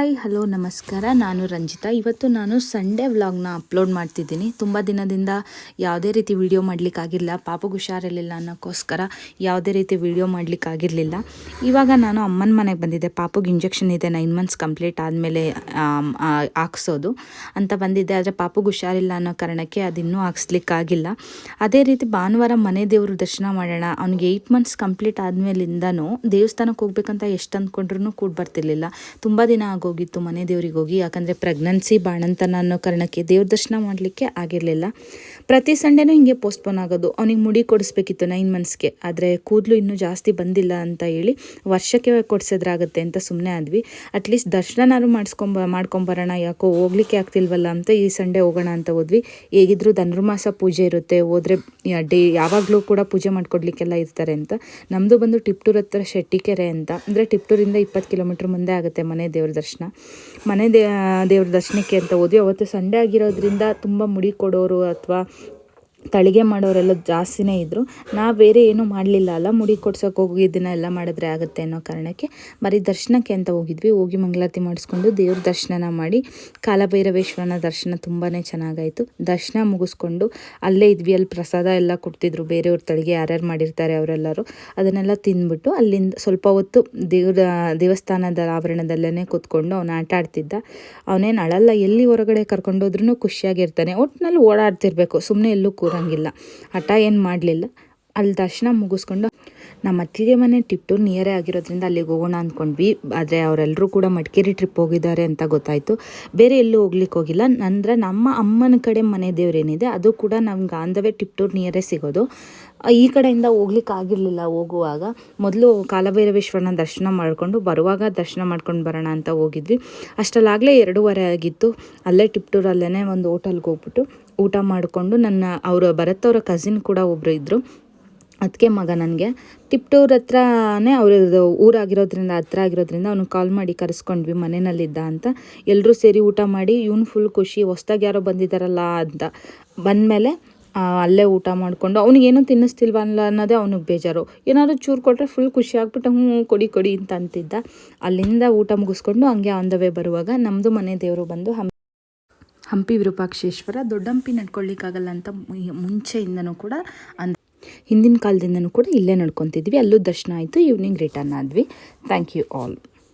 Hi hello ನಮಸ್ಕಾರ. ನಾನು ರಂಜಿತಾ. ಇವತ್ತು ನಾನು ಸಂಡೇ ವ್ಲಾಗ್ನ ಅಪ್ಲೋಡ್ ಮಾಡ್ತಿದ್ದೀನಿ. ತುಂಬ ದಿನದಿಂದ ಯಾವುದೇ ರೀತಿ ವಿಡಿಯೋ ಮಾಡಲಿಕ್ಕಾಗಿರಲಿಲ್ಲ. ಪಾಪಗೆ ಹುಷಾರಿರಲಿಲ್ಲ ಅನ್ನೋಕ್ಕೋಸ್ಕರ ಯಾವುದೇ ರೀತಿ ವಿಡಿಯೋ ಮಾಡಲಿಕ್ಕಾಗಿರಲಿಲ್ಲ. ಇವಾಗ ನಾನು ಅಮ್ಮನ ಮನೆಗೆ ಬಂದಿದ್ದೆ. ಪಾಪಗೆ ಇಂಜೆಕ್ಷನ್ ಇದೆ, 9 ಮಂತ್ಸ್ ಕಂಪ್ಲೀಟ್ ಆದಮೇಲೆ ಹಾಕ್ಸೋದು ಅಂತ ಬಂದಿದ್ದೆ. ಆದರೆ ಪಾಪಗೆ ಹುಷಾರಿಲ್ಲ ಅನ್ನೋ ಕಾರಣಕ್ಕೆ ಅದಿನ್ನೂ ಹಾಕ್ಸ್ಲಿಕ್ಕಾಗಿಲ್ಲ. ಅದೇ ರೀತಿ ಭಾನುವಾರ ಮನೆ ದೇವರು ದರ್ಶನ ಮಾಡೋಣ, ಅವ್ನಿಗೆ 8 ಮಂತ್ಸ್ ಕಂಪ್ಲೀಟ್ ಆದಮೇಲಿಂದನೂ ದೇವಸ್ಥಾನಕ್ಕೆ ಹೋಗ್ಬೇಕಂತ ಎಷ್ಟು ಅಂದ್ಕೊಂಡ್ರೂ ಕೂಡ ಬರ್ತಿರ್ಲಿಲ್ಲ. ತುಂಬ ದಿನ ಆಗೋಗಿತ್ತು ಮನೆ ದೇವ್ರಿಗೆ ಹೋಗಿ. ಯಾಕಂದರೆ ಪ್ರೆಗ್ನೆನ್ಸಿ ಬಾಣಂತನ ಅನ್ನೋ ಕಾರಣಕ್ಕೆ ದೇವ್ರ ದರ್ಶನ ಮಾಡಲಿಕ್ಕೆ ಆಗಿರಲಿಲ್ಲ. ಪ್ರತಿ ಸಂಡೇನೂ ಹಿಂಗೆ ಪೋಸ್ಟ್ಪೋನ್ ಆಗೋದು. ಅವನಿಗೆ ಮುಡಿ ಕೊಡಿಸ್ಬೇಕಿತ್ತು 9 ಮಂತ್ಸ್ಗೆ, ಆದರೆ ಕೂದಲು ಇನ್ನೂ ಜಾಸ್ತಿ ಬಂದಿಲ್ಲ ಅಂತ ಹೇಳಿ ವರ್ಷಕ್ಕೆ ಕೊಡಿಸಿದ್ರಾಗುತ್ತೆ ಅಂತ ಸುಮ್ಮನೆ ಆದ್ವಿ. ಅಟ್ಲೀಸ್ಟ್ ದರ್ಶನನಾದ್ರು ಮಾಡ್ಕೊಂಬರೋಣ, ಯಾಕೋ ಹೋಗ್ಲಿಕ್ಕೆ ಆಗ್ತಿಲ್ವಲ್ಲ ಅಂತ ಈ ಸಂಡೇ ಹೋಗೋಣ ಅಂತ ಹೋದ್ವಿ. ಹೇಗಿದ್ರು ಧನುರ್ಮಾಸ ಪೂಜೆ ಇರುತ್ತೆ, ಹೋದರೆ ಯಾವಾಗಲೂ ಕೂಡ ಪೂಜೆ ಮಾಡಿಕೊಡ್ಲಿಕ್ಕೆಲ್ಲ ಇರ್ತಾರೆ ಅಂತ. ನಮ್ಮದು ಬಂದು ಟಿಪ್ಟೂರ್ ಹತ್ರ ಶೆಟ್ಟಿಕೆರೆ ಅಂತ, ಅಂದರೆ ಟಿಪ್ಟೂರಿಂದ 20 ಕಿಲೋಮೀಟ್ರ್ ಮುಂದೆ ಆಗುತ್ತೆ ಮನೆ ದೇವ್ರ ದರ್ಶನ. ದೇವ್ರ ದರ್ಶನಕ್ಕೆ ಅಂತ ಹೋದ್ವಿ. ಅವತ್ತು ಸಂಡೇ ಆಗಿರೋದ್ರಿಂದ ತುಂಬ ಮುಡಿ ಕೊಡೋರು ಅಥವಾ ತಳಿಗೆ ಮಾಡೋರೆಲ್ಲ ಜಾಸ್ತಿನೇ ಇದ್ದರು. ನಾವು ಬೇರೆ ಏನೂ ಮಾಡಲಿಲ್ಲ ಅಲ್ಲ, ಮುಡಿ ಕೊಡ್ಸೋಕೆ ಹೋಗಿದ್ದನ್ನ ಎಲ್ಲ ಮಾಡಿದ್ರೆ ಆಗುತ್ತೆ ಅನ್ನೋ ಕಾರಣಕ್ಕೆ ಬರೀ ದರ್ಶನಕ್ಕೆ ಅಂತ ಹೋಗಿದ್ವಿ. ಹೋಗಿ ಮಂಗಳಾರತಿ ಮಾಡಿಸ್ಕೊಂಡು ದೇವ್ರ ದರ್ಶನ ಮಾಡಿ, ಕಾಲಭೈರವೇಶ್ವರನ ದರ್ಶನ ತುಂಬಾ ಚೆನ್ನಾಗಾಯಿತು. ದರ್ಶನ ಮುಗಿಸ್ಕೊಂಡು ಅಲ್ಲೇ ಇದ್ವಿ. ಅಲ್ಲಿ ಪ್ರಸಾದ ಎಲ್ಲ ಕೊಡ್ತಿದ್ರು, ಬೇರೆಯವ್ರ ತಳಿಗೆ ಯಾರ್ಯಾರು ಮಾಡಿರ್ತಾರೆ ಅವರೆಲ್ಲರೂ. ಅದನ್ನೆಲ್ಲ ತಿಂದ್ಬಿಟ್ಟು ಅಲ್ಲಿಂದ ಸ್ವಲ್ಪ ಹೊತ್ತು ದೇವಸ್ಥಾನದ ಆವರಣದಲ್ಲೇ ಕೂತ್ಕೊಂಡು ಅವನು ಆಟ ಆಡ್ತಿದ್ದ. ಅವನೇನು ಅಳಲ್ಲ, ಎಲ್ಲಿ ಹೊರಗಡೆ ಕರ್ಕೊಂಡೋದ್ರೂ ಖುಷಿಯಾಗಿರ್ತಾನೆ. ಒಟ್ಟಿನಲ್ಲಿ ಓಡಾಡ್ತಿರ್ಬೇಕು, ಸುಮ್ಮನೆ ಎಲ್ಲೂ ಕೂರಂಗಿಲ್ಲ. ಹಠ ಏನು ಮಾಡಲಿಲ್ಲ. ಅಲ್ಲಿ ದರ್ಶನ ಮುಗಿಸ್ಕೊಂಡು ನಮ್ಮ ಅತ್ತಿಗೆ ಮನೆ ಟಿಪ್ಟೂರ್ ನಿಯರೇ ಆಗಿರೋದ್ರಿಂದ ಅಲ್ಲಿಗೆ ಹೋಗೋಣ ಅಂದ್ಕೊಂಡ್ವಿ. ಆದರೆ ಅವರೆಲ್ಲರೂ ಕೂಡ ಮಡಿಕೇರಿ ಟ್ರಿಪ್ ಹೋಗಿದ್ದಾರೆ ಅಂತ ಗೊತ್ತಾಯಿತು. ಬೇರೆ ಎಲ್ಲೂ ಹೋಗ್ಲಿಕ್ಕೆ ಹೋಗಿಲ್ಲ. ಅಂದರೆ ನಮ್ಮ ಅಮ್ಮನ ಕಡೆ ಮನೆ ದೇವ್ರೇನಿದೆ ಅದು ಕೂಡ ನಮ್ಗೆ ಆನ್ ದ ವೇ ಟಿಪ್ಟೂರ್ ನಿಯರೇ ಸಿಗೋದು. ಈ ಕಡೆಯಿಂದ ಹೋಗ್ಲಿಕ್ಕೆ ಆಗಿರಲಿಲ್ಲ. ಹೋಗುವಾಗ ಮೊದಲು ಕಾಲಭೈರವೇಶ್ವರನ ದರ್ಶನ ಮಾಡಿಕೊಂಡು ಬರುವಾಗ ದರ್ಶನ ಮಾಡ್ಕೊಂಡು ಬರೋಣ ಅಂತ ಹೋಗಿದ್ವಿ. ಅಷ್ಟರಲ್ಲಾಗಲೇ 2:30 ಆಗಿತ್ತು. ಅಲ್ಲೇ ಟಿಪ್ಟೂರಲ್ಲೇ ಒಂದು ಹೋಟೆಲ್ಗೆ ಹೋಗ್ಬಿಟ್ಟು ಊಟ ಮಾಡಿಕೊಂಡು ಅವರು ಭರತ್ ಅವರ ಕಸಿನ್ ಕೂಡ ಒಬ್ಬರು ಇದ್ದರು, ಅದಕ್ಕೆ ಮಗ. ನನಗೆ ಟಿಪ್ಟೂರ್ ಹತ್ರನೇ ಅವ್ರದ್ದು ಊರಾಗಿರೋದ್ರಿಂದ ಹತ್ರ ಆಗಿರೋದ್ರಿಂದ ಅವ್ನಿಗೆ ಕಾಲ್ ಮಾಡಿ ಕರೆಸ್ಕೊಂಡ್ವಿ ಮನೆಯಲ್ಲಿದ್ದ ಅಂತ. ಎಲ್ಲರೂ ಸೇರಿ ಊಟ ಮಾಡಿ ಇವನು ಫುಲ್ ಖುಷಿ, ಹೊಸ್ದಾಗಿ ಯಾರೋ ಬಂದಿದ್ದಾರಲ್ಲ ಅಂತ. ಬಂದಮೇಲೆ ಅಲ್ಲೇ ಊಟ ಮಾಡಿಕೊಂಡು ಅವನಿಗೇನು ತಿನ್ನಿಸ್ತಿಲ್ವಲ್ಲ ಅನ್ನೋದೇ ಅವ್ನಿಗೆ ಬೇಜಾರು. ಏನಾದರೂ ಚೂರು ಕೊಟ್ಟರೆ ಫುಲ್ ಖುಷಿ ಆಗ್ಬಿಟ್ಟು ಕೊಡಿ ಅಂತ ಅಂತಿದ್ದ. ಅಲ್ಲಿಂದ ಊಟ ಮುಗಿಸ್ಕೊಂಡು ಹಂಗೆ ಆನ್ ದ ವೇ ಬರುವಾಗ ನಮ್ಮದು ಮನೆ ದೇವರು ಬಂದು ಹಂಪಿ ವಿರೂಪಾಕ್ಷೇಶ್ವರ. ದೊಡ್ಡ ಹಂಪಿ ನಡ್ಕೊಳ್ಳಿಕ್ಕಾಗಲ್ಲ ಅಂತ ಮುಂಚೆಯಿಂದನೂ ಕೂಡ ಹಿಂದಿನ ಕಾಲದಿಂದನೂ ಕೂಡ ಇಲ್ಲೇ ನಡ್ಕೊತಿದ್ವಿ. ಅಲ್ಲೂ ದರ್ಶನ ಆಯಿತು. ಈವ್ನಿಂಗ್ ರಿಟರ್ನ್ ಆದ್ವಿ. Thank you all.